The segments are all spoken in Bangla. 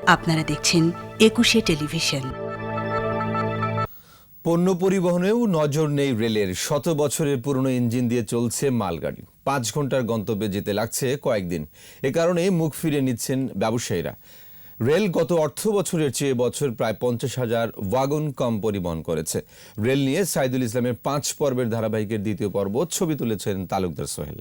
আপনারা দেখছেন ২১শে টেলিভিশন। পণ্য পরিবহনেও নজর নেই রেলের। ১০০ বছরের পুরনো ইঞ্জিন দিয়ে চলছে মালগাড়ি। ৫ ঘন্টার গন্তব্যে যেতে লাগছে কয়েকদিন। এ কারণে মুখ ফিরিয়ে নিচ্ছেন ব্যবসায়ীরা। রেল গত অর্থ বছরের চেয়ে বছর প্রায় ৫০,০০০ ওয়াগন কম পরিবহন করেছে। রেল নিয়ে সাইদুল ইসলামের ৫ পর্বের ধারাবাহিকের দ্বিতীয় পর্ব ছবি তুলেছেন তালুকদার সোহেল।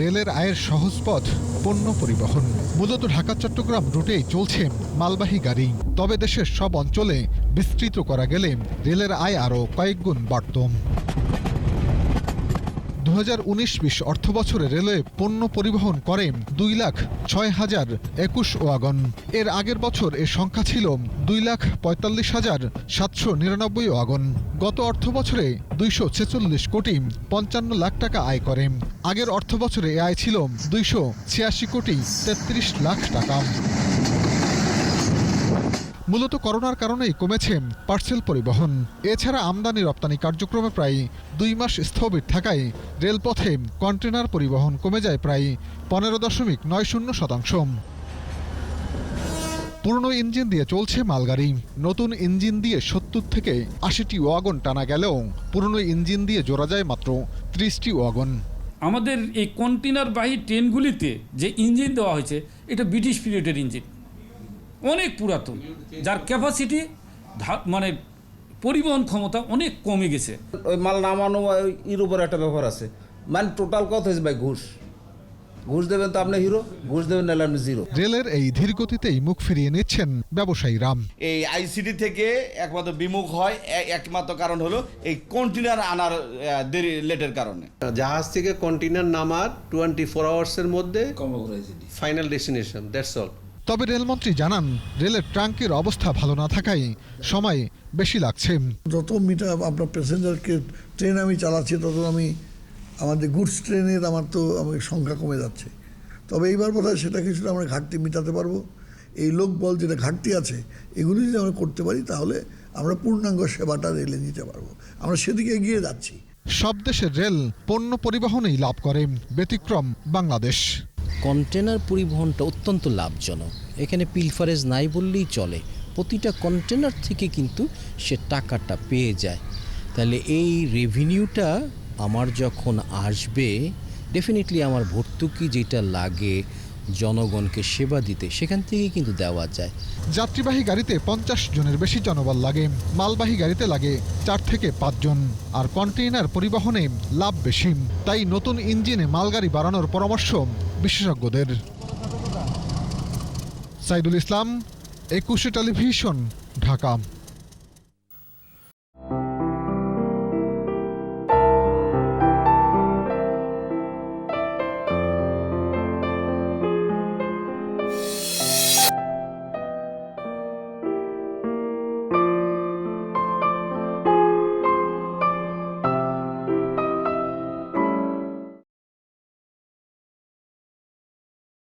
রেলের আয়ের সহজ পথ পণ্য পরিবহন। মূলত ঢাকা চট্টগ্রাম রুটেই চলছে মালবাহী গাড়ি। তবে দেশের সব অঞ্চলে বিস্তৃত করা গেলে রেলের আয় আরও কয়েক গুণ বাড়ত। ২০১৯-২০ অর্থ বছরে রেলওয়ে পণ্য পরিবহন করে ২,০৬,০২১ ওয়াগন। এর আগের বছর এ সংখ্যা ছিল ২,৪৫,৭৯৯ ওয়াগন। গত অর্থ বছরে ২৪৬ কোটি ৫৫ লাখ টাকা আয় করে। আগের অর্থ বছরে এ আয় ছিল ২৮৬ কোটি ৩৩ লাখ টাকা। মূলত করোনার কারণেই কমেছে পার্সেল পরিবহন। এছাড়া আমদানি রপ্তানি কার্যক্রমে প্রায় ২ মাস স্থবির থাকায় রেলপথে কন্টেনার পরিবহন কমে যায় প্রায় ১৫.৯০%। পুরনো ইঞ্জিন দিয়ে চলছে মালগাড়ি। নতুন ইঞ্জিন দিয়ে ৭০ থেকে ৮০টি ওয়াগন টানা গেলেও পুরনো ইঞ্জিন দিয়ে জোড়া যায় মাত্র ৩০টি ওয়াগন। আমাদের এই কন্টেনারবাহী ট্রেনগুলিতে যে ইঞ্জিন দেওয়া হয়েছে এটা ব্রিটিশ পিরিয়ডের ইঞ্জিন, অনেক পুরাতন, যার ক্যাপাসিটি মানে পরিবহন ক্ষমতা অনেক কমে গেছে। ওই মাল নামানো এর উপর একটা ব্যাপার আছে, মানে টোটাল কত হয়েছে ভাই? ঘুষ দেবেন তো আপনি হিরো, ঘুষ দেবেন নাহলে আপনি জিরো। রেলের এই ধীর গতিতেই মুখ ফিরিয়ে নিচ্ছেন ব্যবসায়ীরা। এই আইসিডি থেকে একমাত্র বিমুখ হয় একমাত্র কারণ হলো এই কন্টেনার আনার দেরি লেটের কারণে। জাহাজ থেকে কন্টেনার নামার 24 আওয়ার্সের মধ্যে ফাইনাল ডেস্টিনেশন, দ্যাটস অল। তবে রেলমন্ত্রী জানান, রেলের ট্রাঙ্কের অবস্থা ভালো না থাকায় সময় বেশি লাগছে। যত মিটার আপনার প্যাসেঞ্জারকে ট্রেন আমি চালাচ্ছি তত আমাদের গুডস ট্রেনের আমার সংখ্যা কমে যাচ্ছে। তবে এইবার বোধহয় সেটা কিছুটা আমরা ঘাটতি মেটাতে পারবো। এই লোকবল যেটা ঘাটতি আছে এগুলি যদি আমরা করতে পারি তাহলে আমরা পূর্ণাঙ্গ সেবাটা রেলে নিতে পারবো। আমরা সেদিকে এগিয়ে যাচ্ছি। সব দেশের রেল পণ্য পরিবহনেই লাভ করে, ব্যতিক্রম বাংলাদেশ। কন্টেনার পরিবহনটা অত্যন্ত লাভজনক। এখানে পিলফারেজ নাই বললেই চলে। প্রতিটা কন্টেনার থেকে কিন্তু সে টাকাটা পেয়ে যায়। তাহলে এই রেভিনিউটা আমার যখন আসবে, ডেফিনেটলি আমার ভর্তুকি যেটা লাগে জনগণকে সেবা দিতে, সেখান থেকেই কিন্তু দেওয়া যায়। যাত্রীবাহী গাড়িতে ৫০ জনের বেশি জনবল লাগে, মালবাহী গাড়িতে লাগে ৪ থেকে ৫ জন। আর কন্টেইনার পরিবহনে লাভ বেশি, তাই নতুন ইঞ্জিনে মালগাড়ি বাড়ানোর পরামর্শ বিশেষজ্ঞদের। সাইদুল ইসলাম, ২১শে টেলিভিশন, ঢাকা।